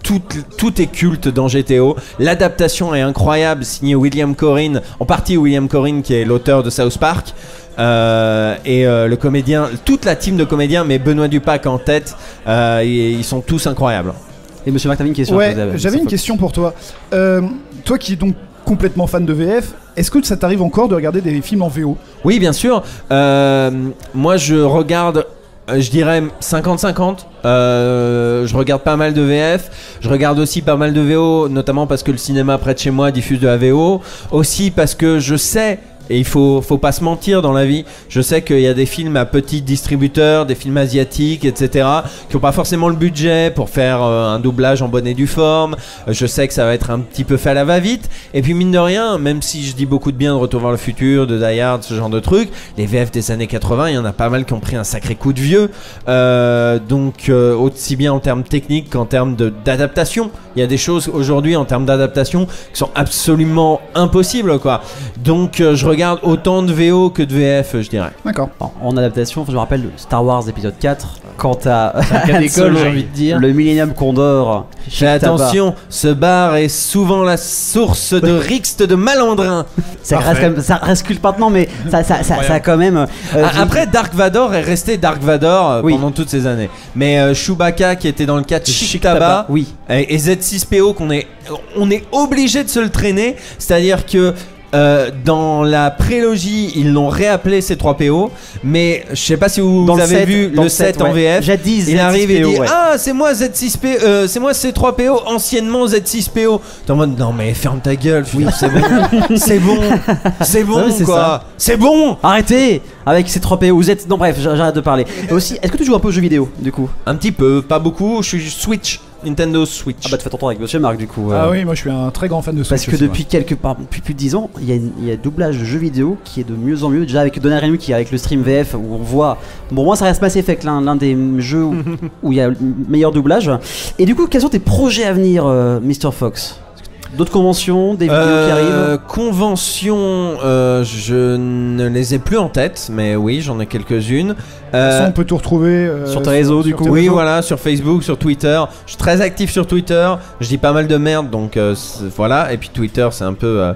tout est culte dans GTO. L'adaptation est incroyable, signé William Corrin, en partie William Corrin qui est l'auteur de South Park. Le comédien, toute la team de comédiens, mais Benoît Dupac en tête, ils sont tous incroyables. Et monsieur Marc, t'avais une question? Ouais, j'avais une question pour toi. Toi qui es donc complètement fan de VF, est-ce que ça t'arrive encore de regarder des films en VO? Oui, bien sûr. Moi, je regarde, je dirais 50-50. Je regarde pas mal de VF. Je regarde aussi pas mal de VO, notamment parce que le cinéma près de chez moi diffuse de la VO. Aussi parce que je sais Et il faut pas se mentir dans la vie. Je sais qu'il y a des films à petits distributeurs, des films asiatiques, etc., qui n'ont pas forcément le budget pour faire un doublage en bonne et due forme. Je sais que ça va être un petit peu fait à la va-vite. Et puis mine de rien, même si je dis beaucoup de bien de Retour vers le futur, de Die Hard, ce genre de trucs, les VF des années 80, il y en a pas mal qui ont pris un sacré coup de vieux. Donc aussi bien en termes techniques qu'en termes d'adaptation. Il y a des choses aujourd'hui en termes d'adaptation qui sont absolument impossibles, quoi. Donc je regarde autant de VO que de VF, je dirais. D'accord. En adaptation, je me rappelle Star Wars épisode 4, quand t'as d'école, j'ai envie de dire. Le Millennium Condor. Fais attention, ce bar est souvent la source de rixes de malandrins. Ça reste culte maintenant, mais ça a quand même. Après, Dark Vador est resté Dark Vador pendant toutes ces années. Mais Chewbacca qui était dans le cas de Chic Tabac, oui. Et Z6PO on est obligé de se le traîner, c'est-à-dire que dans la prélogie, ils l'ont réappelé C3PO, mais je sais pas si vous avez vu le 7 en VF. Jadis, il arrive et dit ouais. Ah, c'est moi Z6PO, c'est moi C3PO, anciennement Z6PO. T'es en mode non, mais ferme ta gueule, oui, c'est bon, c'est bon, non, c'est quoi, ça. c'est bon. Arrêtez avec C3PO ou Z. Non, bref, j'arrête de parler. Et aussi, est-ce que tu joues un peu aux jeux vidéo du coup? Un petit peu, pas beaucoup. Je suis Switch. Nintendo Switch. Ah bah tu fais ton temps avec Monsieur Marc du coup. Ah oui, moi je suis un très grand fan de Switch. Parce que depuis plus de 10 ans, il y a un doublage de jeux vidéo qui est de mieux en mieux. Déjà avec Donner Renu qui est avec le stream VF où on voit. Bon, moi ça reste Mass Effect, l'un des jeux où il y a le meilleur doublage. Et du coup, quels sont tes projets à venir, Mr. Fox? D'autres conventions, des vidéos qui arrivent? Conventions, je ne les ai plus en tête, mais oui, j'en ai quelques-unes. On peut tout retrouver sur tes réseaux, du coup. Oui, voilà, sur Facebook, sur Twitter. Je suis très actif sur Twitter. Je dis pas mal de merde, donc voilà. Et puis Twitter, c'est un peu.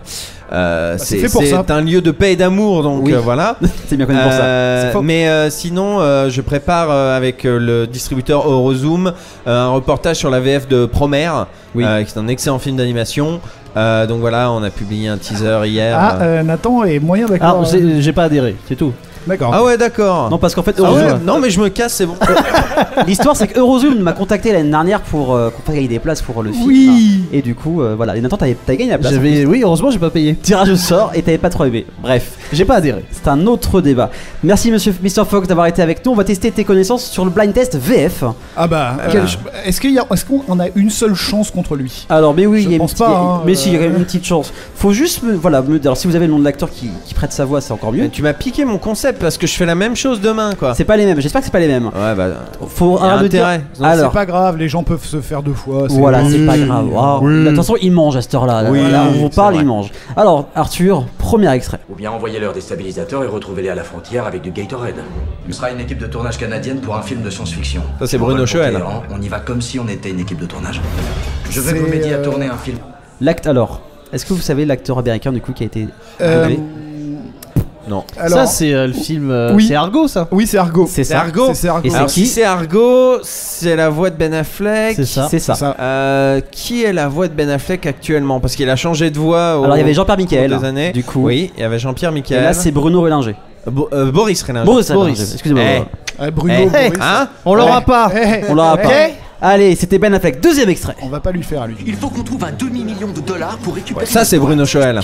C'est un lieu de paix et d'amour, donc oui. Voilà. C'est bien connu pour ça. Mais sinon, je prépare avec le distributeur Eurozoom un reportage sur la VF de Promare, qui est un excellent film d'animation. Donc voilà, on a publié un teaser hier. Nathan est moyen d'accord. J'ai pas adhéré, c'est tout. D'accord. Ah ouais, d'accord. Non, parce qu'en fait, non, mais je me casse, c'est bon. L'histoire, c'est que Eurozoom m'a contacté l'année dernière pour gagner des places pour le film. Oui. Et du coup, voilà. Et Nathan, t'avais gagné la place. Oui, heureusement, j'ai pas payé. Tirage au sort et t'avais pas trop aimé. Bref, j'ai pas adhéré. C'est un autre débat. Merci, Mr. Fox, d'avoir été avec nous. On va tester tes connaissances sur le blind test VF. Ah bah. Est-ce qu'on a une seule chance contre lui? Alors, mais oui, il y a une petite. Mais si, il y a quand même une petite chance. Faut juste me dire. Alors, si vous avez le nom de l'acteur qui prête sa voix, c'est encore mieux. Mais tu m'as piqué mon concept parce que je fais la même chose demain, quoi. C'est pas les mêmes. J'espère que c'est pas les mêmes. Ouais, bah. Faut un intérêt. Alors, c'est pas grave. Les gens peuvent se faire deux fois. Voilà, c'est pas grave. Attention, il mange à cette heure-là. Là, on vous parle, il mange. Alors, Arthur, premier extrait. Ou bien envoyez-leur des stabilisateurs et retrouvez-les à la frontière avec du Gatorade. Ce sera une équipe de tournage canadienne pour un film de science-fiction. Ça, c'est Bruno Choël. On y va comme si on était une équipe de tournage. Je vais vous m'aider à tourner un film. Alors, est-ce que vous savez l'acteur américain du coup qui a été doublé? Non. Alors, ça c'est le film. Oui. C'est Argo, ça. Oui, c'est Argo. C'est Argo. Et c'est Alors, qui? si c'est Argo, c'est la voix de Ben Affleck. C'est ça. Qui est la voix de Ben Affleck actuellement? Parce qu'il a changé de voix. Alors il y avait Jean-Pierre Michael. Des années. Du coup. Oui, il y avait Jean-Pierre Michael. Et là c'est Bruno Rélinger. Boris Rélinger. Boris. Excusez-moi. Bruno. Hein? On l'aura pas. On l'aura pas. Allez, c'était Ben Affleck. Deuxième extrait. On va pas lui faire à lui. Il faut qu'on trouve un demi-million de dollars pour récupérer. Ça c'est Bruno Choël.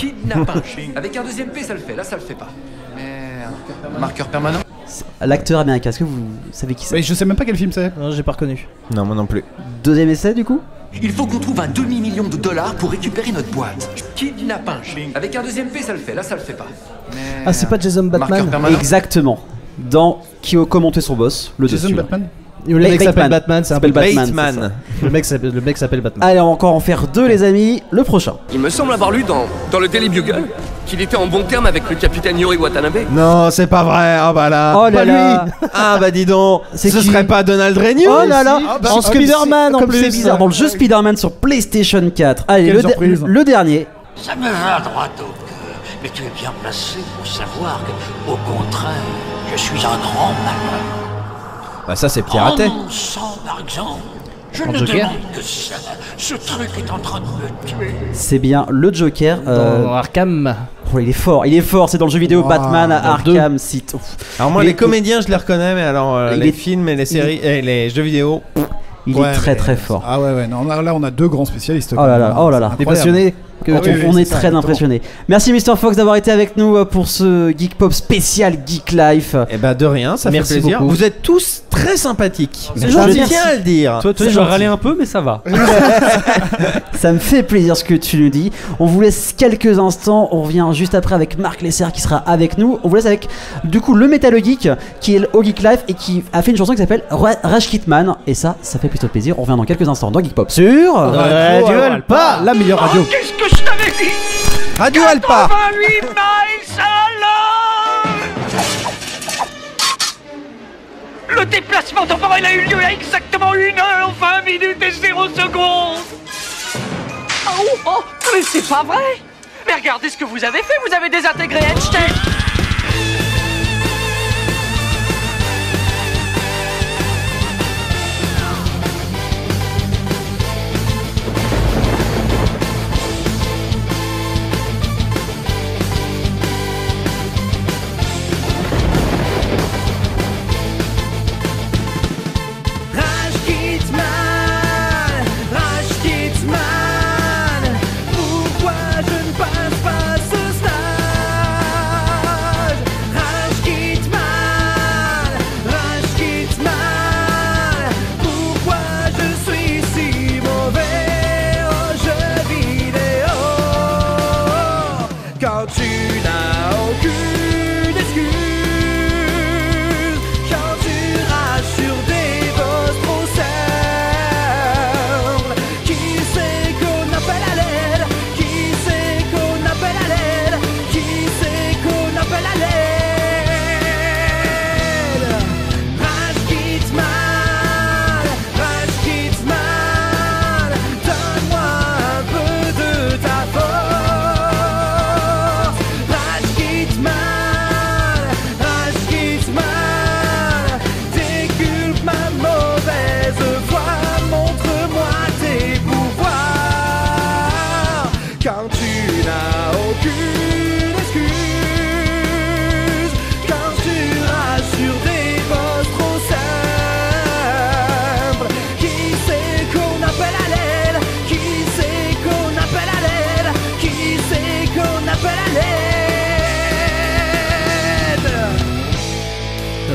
Avec un deuxième P, ça le fait. Là, ça le fait pas. Merde. Marqueur permanent. L'acteur américain. Est-ce que vous savez qui c'est? Je sais même pas quel film c'est. Non, j'ai pas reconnu. Non, moi non plus. Deuxième essai du coup. Il faut qu'on trouve un demi-million de dollars pour récupérer notre boîte. Kidnappage. Avec un deuxième P, ça le fait. Là, ça le fait pas. Merde. Ah, c'est pas Jason Batman? Exactement. Dans Qui a commenté son boss, le Jason dessus. Batman. Le mec s'appelle Batman, c'est un peu Batman. Le mec s'appelle Batman. Allez, on va encore en faire deux, les amis. Le prochain. Il me semble avoir lu dans le Daily Bugle qu'il était en bon terme avec le capitaine Yori Watanabe. Non, c'est pas vrai. Ah bah là. Oh là là. Ah bah dis donc. Ce serait pas Donald Renew? Oh là là. En Spider-Man en comme plus. C'est bizarre. Dans le jeu Spider-Man sur PlayStation 4. Allez, le dernier. Ça me va droit au cœur. Mais tu es bien placé pour savoir que, au contraire, je suis un grand malin. Bah ça c'est piraté. En mon sang, par exemple. Je ne Joker. demande que ça. Ce truc est en train de me tuer. C'est bien le Joker. Dans Arkham. Oh, il est fort. C'est dans le jeu vidéo Batman Arkham City. Alors moi les comédiens je les reconnais, mais alors les films et les séries et les jeux vidéo. Il est très très fort. Ah ouais, non, là on a deux grands spécialistes. Oh là là. Des passionnés. on est très impressionnés. Merci Mr. Fox d'avoir été avec nous pour ce Geek Pop spécial Geek Life. Eh ben de rien, ça fait plaisir. Beaucoup. Vous êtes tous très sympathiques. Je tiens à le dire. Toi tu vas râler un peu, mais ça va. Ça me fait plaisir ce que tu nous dis. On vous laisse quelques instants. On revient juste après avec Marc Lesser qui sera avec nous. On vous laisse avec du coup le Metal Geek qui est au Geek Life et qui a fait une chanson qui s'appelle Rage Kitman. Et ça fait plutôt plaisir. On revient dans quelques instants dans Geek Pop sur Radio Alpa, la meilleure radio. Qu'est-ce que je t'avais dit? Radio Alpa. 88 miles à l'heure. Le déplacement temporel a eu lieu à exactement 1 heure, 20 minutes et 0 secondes. Oh, mais c'est pas vrai. Mais regardez ce que vous avez fait, vous avez désintégré Einstein.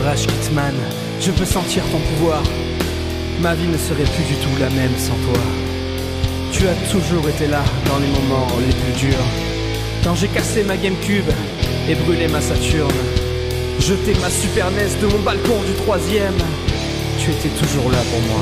Rage Kitman, je peux sentir ton pouvoir. Ma vie ne serait plus du tout la même sans toi. Tu as toujours été là dans les moments les plus durs. Quand j'ai cassé ma Gamecube et brûlé ma Saturne, jeté ma Super NES de mon balcon du 3e, tu étais toujours là pour moi.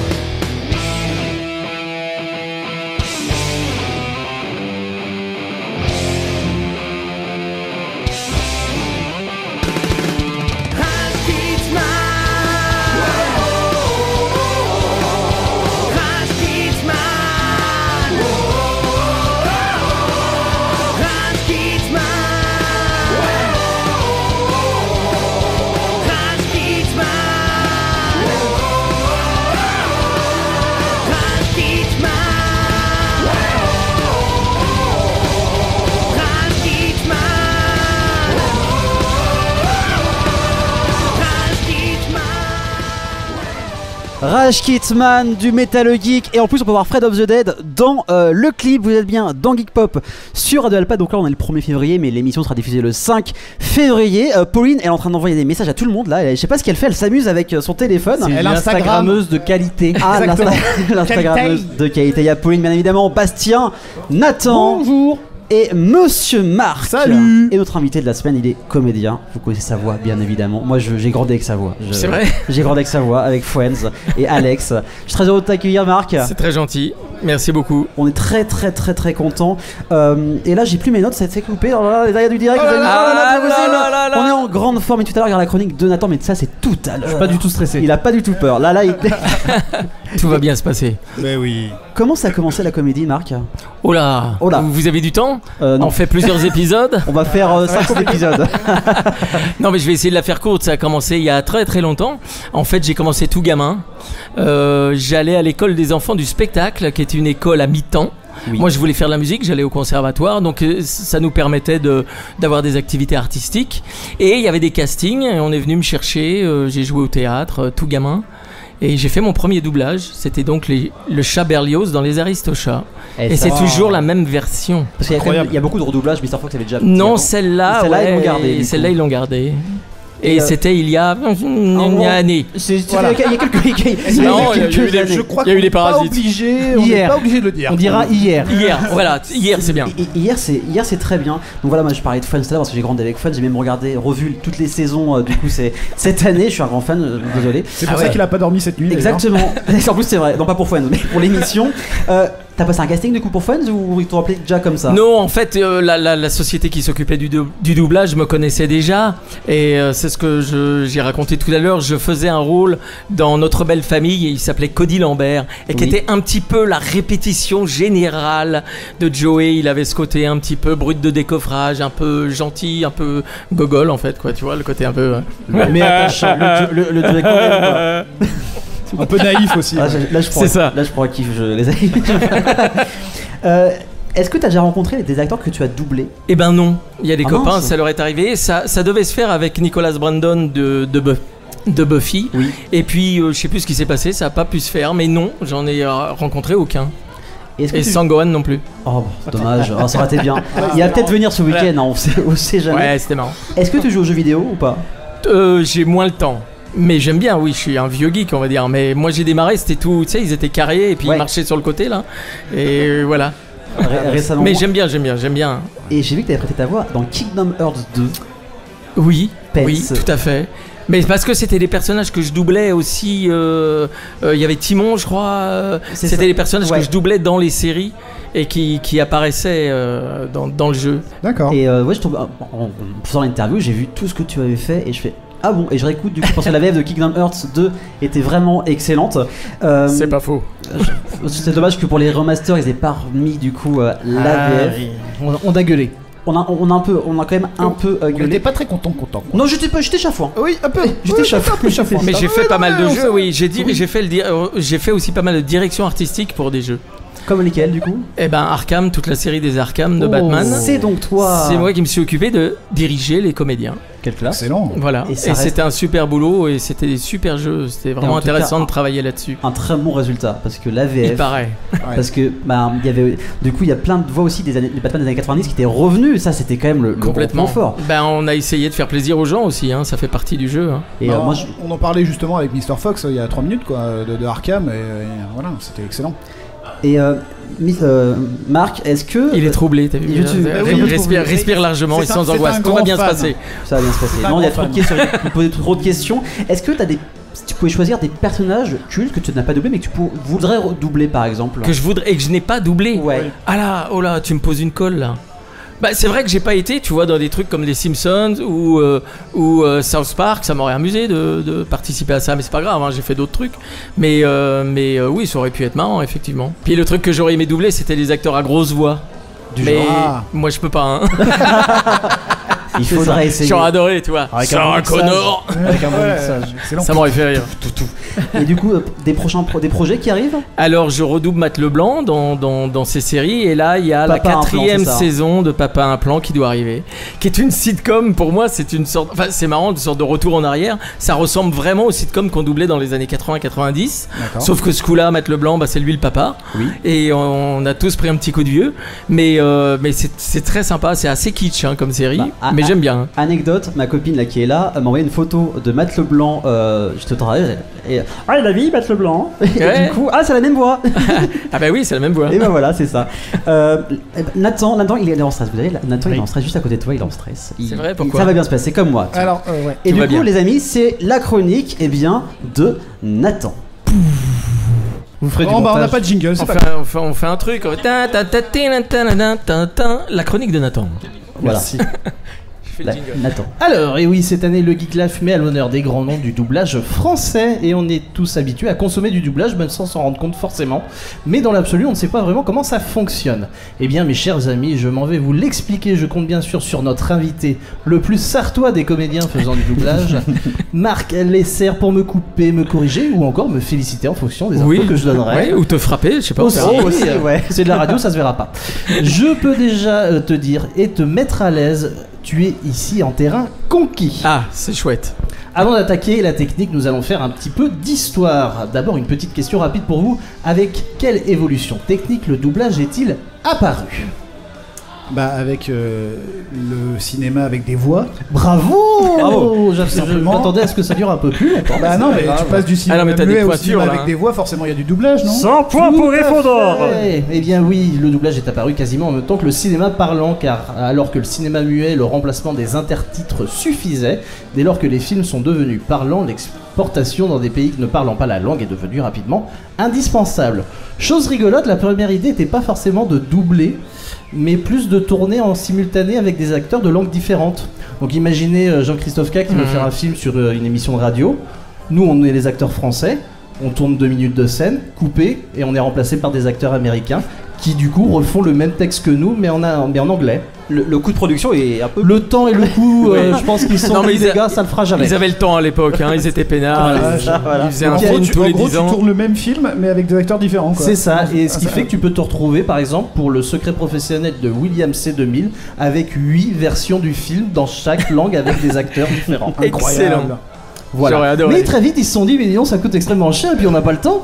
Rage Kitman du Metal Geek, et en plus on peut voir Fred of the Dead dans le clip. Vous êtes bien dans Geek Pop sur Radio Alpa. Donc là on est le 1er février, mais l'émission sera diffusée le 5 février. Pauline elle est en train d'envoyer des messages à tout le monde là. Je sais pas ce qu'elle fait, elle s'amuse avec son téléphone. C'est l'Instagrammeuse de qualité. Ah, l'Instagrammeuse de qualité. Il y a Pauline bien évidemment, Bastien, Nathan. Bonjour. Et Monsieur Marc. Salut. Et notre invité de la semaine, il est comédien. Vous connaissez sa voix, bien évidemment. Moi, j'ai grandi avec sa voix. C'est vrai. J'ai grandi avec sa voix, avec Friends et Alex. Je suis très heureux de t'accueillir, Marc. C'est très gentil. Merci beaucoup. On est très contents. Et là, j'ai plus mes notes, ça s'est coupé. Alors là, les arrières du direct. On est en grande forme. Et tout à l'heure, regarde la chronique de Nathan, mais ça, c'est tout à l'heure. Je suis pas du tout stressé. Il a pas du tout peur. Là, Tout va bien se passer. Mais oui. Comment ça a commencé la comédie, Marc? Oh là. Vous avez du temps? On fait plusieurs épisodes. On va faire 5 épisodes. Non, mais je vais essayer de la faire courte. Ça a commencé il y a très longtemps. En fait, j'ai commencé tout gamin. J'allais à l'école des enfants du spectacle, qui est une école à mi-temps. Oui. Moi, je voulais faire de la musique, j'allais au conservatoire, donc ça nous permettait d'avoir des activités artistiques. Et il y avait des castings, et on est venu me chercher. J'ai joué au théâtre, tout gamin. Et j'ai fait mon premier doublage. C'était donc le chat Berlioz dans Les Aristochats. Et ça c'est toujours la même version. Parce qu'il y a beaucoup de redoublages, Mr. Fox avait déjà. Non, celle-là, ils l'ont gardé. Celle-là, ils l'ont gardée. Et c'était il y a une année. Il y a quelques années. Je crois qu'il y a eu des pas parasites. On n'est pas obligé de le dire. On dira hier. Voilà, hier c'est bien. Hier c'est très bien. Donc voilà, moi je parlais de Friends tout à l'heure parce que j'ai grandi avec Friends, j'ai même revu toutes les saisons. Du coup c'est cette année, je suis un grand fan. Désolé. C'est pour ça qu'il a pas dormi cette nuit. Exactement. En plus c'est vrai, non pas pour Friends, mais pour l'émission. T'as passé un casting du coup pour Friends ou ils t'ont appelé déjà comme ça? Non, en fait, la société qui s'occupait du doublage me connaissait déjà. Et c'est ce que j'ai raconté tout à l'heure. Je faisais un rôle dans Notre Belle Famille et il s'appelait Cody Lambert. Et qui était un petit peu la répétition générale de Joey. Il avait ce côté un petit peu brut de décoffrage, un peu gentil, un peu gogol en fait, quoi. Tu vois, le côté un peu. Mais attends, le Joey quand même, quoi. Un peu naïf aussi. Là, je crois que je les ai. Est-ce que tu as déjà rencontré des acteurs que tu as doublés? Eh ben non, il y a des copains, mince. ça leur est arrivé. Ça devait se faire avec Nicholas Brandon de Buffy. Oui. Et puis je sais plus ce qui s'est passé, ça a pas pu se faire. Mais non, j'en ai rencontré aucun. Et Sangohan non plus. Oh, dommage, ça aurait été bien. Il va peut-être venir ce week-end, hein, on sait jamais. Ouais, c'était marrant. Est-ce que tu joues aux jeux vidéo ou pas? J'ai moins le temps. Mais j'aime bien, oui, je suis un vieux geek, on va dire. Mais moi j'ai démarré, c'était tout, tu sais, ils étaient carrés et puis ils marchaient sur le côté là. Et voilà. Récemment. Mais j'aime bien. Et j'ai vu que tu avais prêté ta voix dans Kingdom Hearts 2. Oui, Pets. oui, tout à fait. Mais parce que c'était des personnages que je doublais aussi. Il y avait Timon, je crois. C'était des personnages que je doublais dans les séries et qui apparaissaient dans le jeu. D'accord. Et ouais, je tombe en faisant l'interview, j'ai vu tout ce que tu avais fait et je fais. Ah bon, et je réécoute du coup parce que la VF de Kingdom Hearts 2 était vraiment excellente. C'est pas faux. C'est dommage que pour les remasters ils aient pas remis du coup la VF. On a gueulé. On a quand même un peu gueulé. On était pas très content. Non, j'étais chafouin. Oui, un peu. J'étais chafouin. Mais j'ai fait pas mal de jeux, oui. J'ai fait aussi pas mal de direction artistique pour des jeux. Comme lesquels du coup? Eh ben Arkham, toute la série des Arkham de Batman. C'est donc toi. C'est moi qui me suis occupé de diriger les comédiens. Quelle classe. Excellent. Voilà. Et c'était un super boulot et c'était des super jeux. C'était vraiment intéressant de travailler là-dessus. Un très bon résultat parce que la VF. Il paraît. Parce que il y avait du coup il y a plein de voix aussi des Batman des années 90 qui étaient revenus. Ça c'était quand même le complètement point fort. Ben on a essayé de faire plaisir aux gens aussi. Hein. Ça fait partie du jeu. Hein. Et on en parlait justement avec Mr. Fox il y a 3 minutes quoi de Arkham et voilà c'était excellent. Et Marc, est-ce que... Il est troublé, t'as vu? Respire largement et sans angoisse, tout va bien se passer. Ça va bien se passer. Non, il y a trop de questions, vous posez trop de questions. Est-ce que tu pouvais choisir des personnages cultes que tu n'as pas doublés mais que tu voudrais doubler par exemple? Que je voudrais et que je n'ai pas doublé? Ouais. Ah là, oh là, tu me poses une colle là. Bah, c'est vrai que j'ai pas été, tu vois, dans des trucs comme les Simpsons ou South Park. Ça m'aurait amusé de participer à ça, mais c'est pas grave, hein, j'ai fait d'autres trucs. Mais oui, ça aurait pu être marrant, effectivement. Puis le truc que j'aurais aimé doubler, c'était les acteurs à grosse voix. Mais moi, je peux pas, hein. Il faudrait essayer. J'aurais adoré, tu vois. Sarah Connor. Avec un bon message. Ça m'aurait fait rire. Et du coup, des projets qui arrivent? Alors, je redouble Matt Leblanc dans ces séries. Et là, il y a Papa la 4e Implant, saison de Papa Implant qui doit arriver. Qui est une sitcom. Pour moi, c'est une sorte. Enfin, c'est marrant, une sorte de retour en arrière. Ça ressemble vraiment aux sitcoms qu'on doublait dans les années 80-90. Sauf que ce coup-là, Matt Leblanc, bah, c'est lui le papa. Oui. Et on a tous pris un petit coup de vieux. Mais c'est très sympa. C'est assez kitsch hein, comme série. Mais j'aime bien. Anecdote, ma copine là qui est là m'a envoyé une photo de Matt Leblanc. Je te travaille. Et il a vu Matt Leblanc. Et du coup, c'est la même voix. Ah bah oui, c'est la même voix. Et bah voilà, c'est ça. Nathan, il est en stress. Vous savez, Nathan, il est en stress juste à côté de toi. Il est en stress. C'est vrai, pourquoi? Ça va bien se passer comme moi. Alors, ouais. Et du coup, les amis, c'est la chronique de Nathan. Vous ferez du on montage. n'a pas de jingle. On fait un truc. La chronique de Nathan. Voilà. Nathan. Alors, et oui, cette année, le Geek Life met à l'honneur des grands noms du doublage français et on est tous habitués à consommer du doublage, même sans s'en rendre compte forcément. Mais dans l'absolu, on ne sait pas vraiment comment ça fonctionne. Eh bien, mes chers amis, je m'en vais vous l'expliquer. Je compte bien sûr sur notre invité, le plus sartois des comédiens faisant du doublage, Marc Lesser, pour me couper, me corriger ou encore me féliciter en fonction des infos que je donnerai. Ou te frapper, je sais pas. Aussi, ouais. C'est de la radio, ça se verra pas. Je peux déjà te dire et te mettre à l'aise. Tu es ici en terrain conquis. Ah, c'est chouette. Avant d'attaquer la technique, nous allons faire un petit peu d'histoire. D'abord, une petite question rapide pour vous. Avec quelle évolution technique le doublage est-il apparu ? Bah avec le cinéma avec des voix. Bravo. Je m'attendais à ce que ça dure un peu plus longtemps. Bah non, mais tu passes du cinéma muet au cinéma avec des voix, forcément il y a du doublage, non ? 100 points pour Gryffondor. Eh bien oui, le doublage est apparu quasiment en même temps que le cinéma parlant, car alors que le cinéma muet, le remplacement des intertitres suffisait, dès lors que les films sont devenus parlants, l'exportation dans des pays ne parlant pas la langue est devenue rapidement indispensable. Chose rigolote, la première idée n'était pas forcément de doubler, mais plus de tourner en simultané avec des acteurs de langues différentes. Donc imaginez Jean-Christophe K qui veut faire un film sur une émission de radio. Nous, on est les acteurs français, on tourne 2 minutes de scène, coupé, et on est remplacé par des acteurs américains qui du coup refont le même texte que nous, mais en anglais. Le coût de production est un peu... Le temps et le coût, je pense qu'ils sont... les gars, ça le fera jamais. Ils avaient le temps à l'époque, hein, ils étaient peinards. Ils faisaient un film tous les 10 ans. Tu tournes le même film, mais avec des acteurs différents, quoi. C'est ça, et ce qui fait que tu peux te retrouver, par exemple, pour Le Secret professionnel de William C. 2000, avec 8 versions du film dans chaque langue avec des acteurs différents. Excellent. Voilà. Mais très vite ils se sont dit mais disons ça coûte extrêmement cher et puis on n'a pas le temps.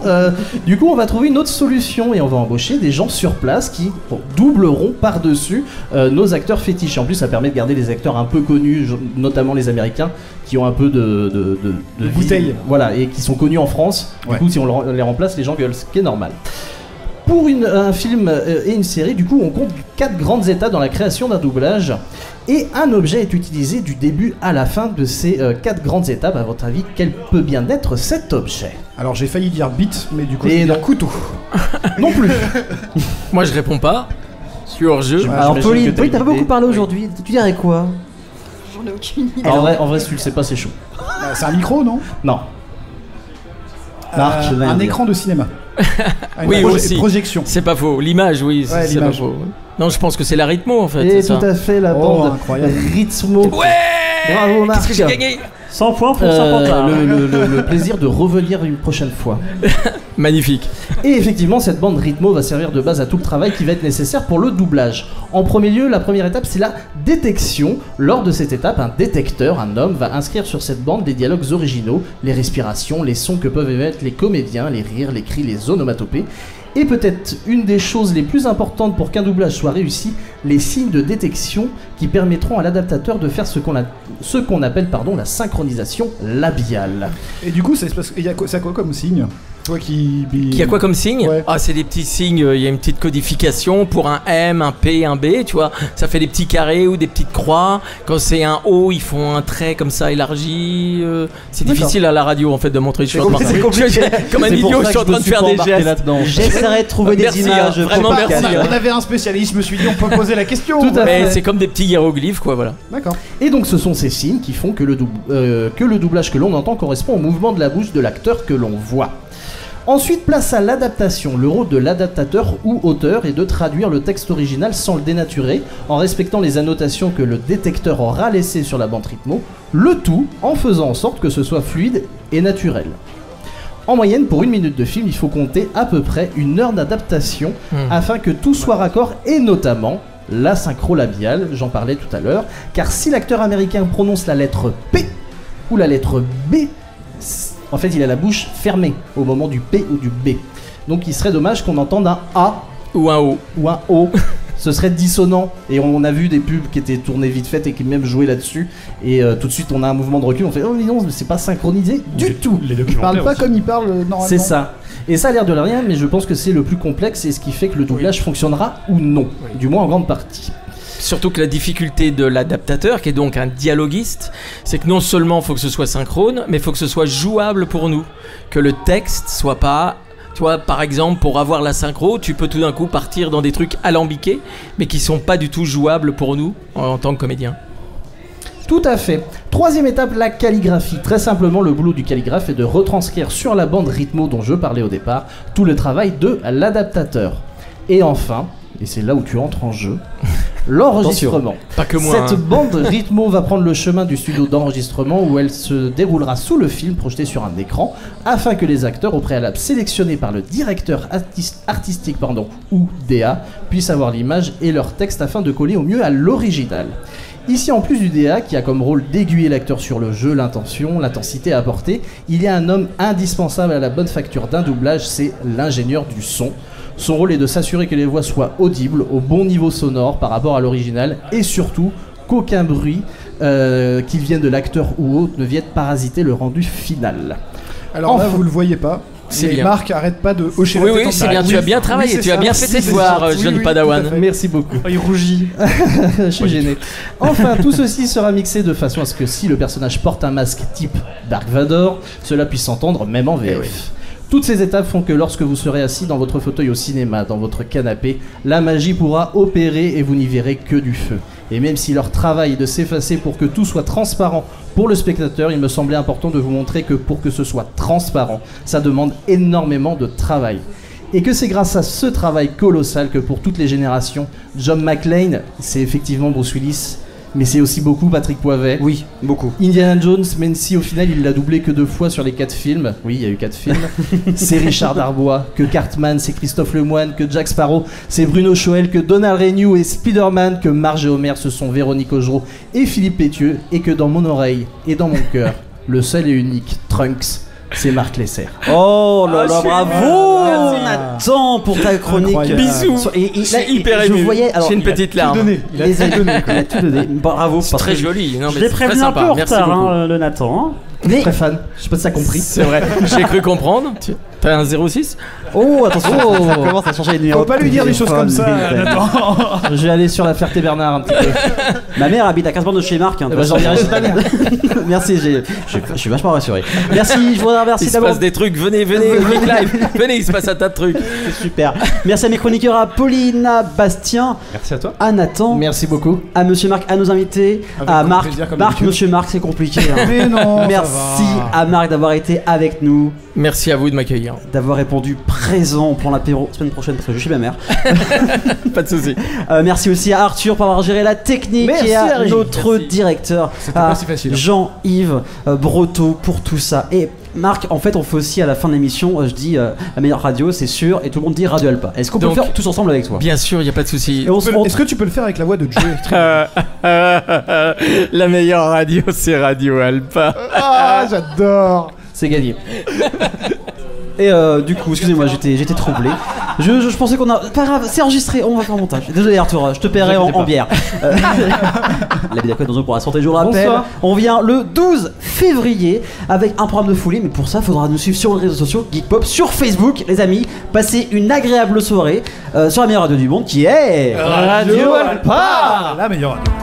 Du coup on va trouver une autre solution et on va embaucher des gens sur place qui doubleront par-dessus nos acteurs fétiches. Et en plus ça permet de garder les acteurs un peu connus, notamment les Américains qui ont un peu de bouteille. Voilà, et qui sont connus en France. Du coup si on les remplace les gens gueulent, ce qui est normal. Pour un film et une série, du coup, on compte 4 grandes étapes dans la création d'un doublage. Et un objet est utilisé du début à la fin de ces 4 grandes étapes. À votre avis, quel peut bien être cet objet ? Alors j'ai failli dire bite, mais du coup je vais dire couteau. Non plus. Moi je réponds pas. Sur jeu. Alors Pauline, t'as pas beaucoup parlé aujourd'hui. Tu dirais quoi ? J'en ai aucune idée. En vrai, si tu le sais pas, c'est chaud. C'est un micro, non ? Non. Marc, un écran de cinéma. Oui, aussi. Projection. C'est pas faux. L'image, oui, Ouais, c'est pas faux. Non, je pense que c'est la Rythmo en fait. Et c'est tout ça. à fait, la bande Rythmo. Ouais. Bravo Marc. Qu'est-ce que j'ai gagné ? 100 points pour 100 points. Le plaisir de revenir une prochaine fois. Magnifique. Et effectivement, cette bande Rythmo va servir de base à tout le travail qui va être nécessaire pour le doublage. En premier lieu, la première étape, c'est la détection. Lors de cette étape, un détecteur, un homme, va inscrire sur cette bande les dialogues originaux, les respirations, les sons que peuvent émettre les comédiens, les rires, les cris, les onomatopées. Et peut-être une des choses les plus importantes pour qu'un doublage soit réussi, les signes de détection qui permettront à l'adaptateur de faire ce qu'on appelle la synchronisation labiale. Et du coup, c'est quoi comme signe ? Toi qui a quoi comme signe ? Ouais. Ah, c'est des petits signes, il y a une petite codification pour un M, un P, un B, tu vois. Ça fait des petits carrés ou des petites croix. Quand c'est un O, ils font un trait comme ça élargi. C'est difficile à la radio en fait de montrer. C'est compliqué. Comme un idiot, je suis en train de faire des gestes. J'essaierai de trouver des images. Vraiment merci. On avait un spécialiste, je me suis dit on peut poser la question. Tout à fait. C'est comme des petits hiéroglyphes quoi, voilà. D'accord. Et donc ce sont ces signes qui font que le doublage que l'on entend correspond au mouvement de la bouche de l'acteur que l'on voit. Ensuite, place à l'adaptation. Le rôle de l'adaptateur ou auteur est de traduire le texte original sans le dénaturer, en respectant les annotations que le détecteur aura laissées sur la bande Rythmo, le tout en faisant en sorte que ce soit fluide et naturel. En moyenne, pour 1 minute de film, il faut compter à peu près 1 heure d'adaptation afin que tout soit raccord et notamment la synchro labiale, j'en parlais tout à l'heure, car si l'acteur américain prononce la lettre P ou la lettre B, en fait, il a la bouche fermée au moment du P ou du B. Donc, il serait dommage qu'on entende un A ou un O. Ou un O. Ce serait dissonant. Et on a vu des pubs qui étaient tournées vite fait et qui même jouaient là-dessus. Et tout de suite, on a un mouvement de recul. On fait oh, mais non, c'est pas synchronisé du tout. Ils parlent pas comme ils parlent normalement. C'est ça. Et ça a l'air de rien, mais je pense que c'est le plus complexe et ce qui fait que le doublage fonctionnera ou non. Du moins en grande partie. Surtout que la difficulté de l'adaptateur, qui est donc un dialoguiste, c'est que non seulement il faut que ce soit synchrone, mais il faut que ce soit jouable pour nous. Que le texte soit pas... Tu vois, par exemple, pour avoir la synchro, tu peux tout d'un coup partir dans des trucs alambiqués, mais qui sont pas du tout jouables pour nous en tant que comédien. Tout à fait. Troisième étape, la calligraphie. Très simplement, le boulot du calligraphe est de retranscrire sur la bande Rythmo dont je parlais au départ, tout le travail de l'adaptateur. Et enfin, et c'est là où tu entres en jeu, l'enregistrement. Pas que moi. Cette bande Rythmo va prendre le chemin du studio d'enregistrement où elle se déroulera sous le film projeté sur un écran afin que les acteurs au préalable sélectionnés par le directeur artistique ou DA puissent avoir l'image et leur texte afin de coller au mieux à l'original. Ici, en plus du DA, qui a comme rôle d'aiguiller l'acteur sur le jeu, l'intention, l'intensité à apporter, il y a un homme indispensable à la bonne facture d'un doublage, c'est l'ingénieur du son. Son rôle est de s'assurer que les voix soient audibles, au bon niveau sonore par rapport à l'original, et surtout qu'aucun bruit, qu'il vienne de l'acteur ou autre, ne vienne parasiter le rendu final. Alors là, vous le voyez pas. C'est mais bien. Marc arrête pas de hocher la tête. Oui, c'est bien, tu as bien travaillé, tu as bien fait tes devoirs, jeune Padawan. Merci beaucoup. Il rougit. Je suis gêné. Enfin, tout ceci sera mixé de façon à ce que si le personnage porte un masque type Dark Vador, cela puisse s'entendre même en VF. Toutes ces étapes font que lorsque vous serez assis dans votre fauteuil au cinéma, dans votre canapé, la magie pourra opérer et vous n'y verrez que du feu. Et même si leur travail est de s'effacer pour que tout soit transparent pour le spectateur, il me semblait important de vous montrer que pour que ce soit transparent, ça demande énormément de travail. Et que c'est grâce à ce travail colossal que pour toutes les générations, John McClane, c'est effectivement Bruce Willis, mais c'est aussi beaucoup Patrick Poivet. Oui, beaucoup. Indiana Jones, même si au final il l'a doublé que 2 fois sur les 4 films. Oui, il y a eu 4 films. C'est Richard Darbois, que Cartman, c'est Christophe Lemoine, que Jack Sparrow, c'est Bruno Choel, que Donald Renew et Spider-Man, que Marge et Homer, ce sont Véronique Augereau et Philippe Pétieux, et que dans mon oreille et dans mon cœur, le seul et unique Trunks, c'est Marc Lesser. Oh là là, bravo Nathan pour ta chronique. Bisous. Et C'est hyper ému. J'ai une petite larme. Il a tout donné. Bravo. C'est très joli. Non, Je mais l'ai c'est très prévenu un sympa. peu en Merci retard, beaucoup. le Nathan. Mais très fan. Je sais pas si t'as compris. C'est vrai. J'ai cru comprendre. T'as un 06 ? Oh, attention, ça commence à changer les numéros. Faut pas lui dire des choses comme ça, Nathan. Je vais aller sur la Ferté-Bernard un petit peu. Ma mère habite à 15 bornes de chez Marc. J'en dirai chez ta mère. Merci, je suis vachement rassuré. Merci, je voudrais remercier Il se d'abord. passe des trucs. Venez, Geek Live. Venez, il se passe un tas de trucs. C'est super. Merci à mes chroniqueurs, à Paulina, Bastien. Merci à toi. À Nathan. Merci beaucoup. À Monsieur Marc, à nos invités. Avec à grand Marc. plaisir, comme Marc, d'habitude. Monsieur Marc, c'est compliqué. Hein. Mais non, ça Merci va. à Marc d'avoir été avec nous, Merci à vous de m'accueillir. d'avoir répondu présent pour l'apéro semaine prochaine parce que je suis chez ma mère. Pas de soucis. Merci aussi à Arthur pour avoir géré la technique Merci, et à Harry. notre directeur, C'était à pas si facile. Jean-Yves Breteau pour tout ça. Et Marc, en fait, on fait aussi à la fin de l'émission, je dis la meilleure radio, c'est sûr, et tout le monde dit Radio Alpa. Est-ce qu'on peut le Donc, faire tous ensemble avec toi? Bien sûr, il n'y a pas de souci. Et on se Est-ce que tu peux le faire avec la voix de Joey? La meilleure radio, c'est Radio Alpa. Ah, j'adore. C'est gagné. Et du coup, excusez-moi, j'étais troublé. Je pensais qu'on a. Pas grave, c'est enregistré, on va faire un montage. Désolé Arthur, je te paierai en bière. La Bidacouette dans un pour la santé, je vous le rappelle. Bonsoir. On vient le 12 février avec un programme de folie, mais pour ça, il faudra nous suivre sur les réseaux sociaux, Geek Pop, sur Facebook, les amis. Passez une agréable soirée sur la meilleure radio du monde qui est. Radio Alpa. La meilleure radio.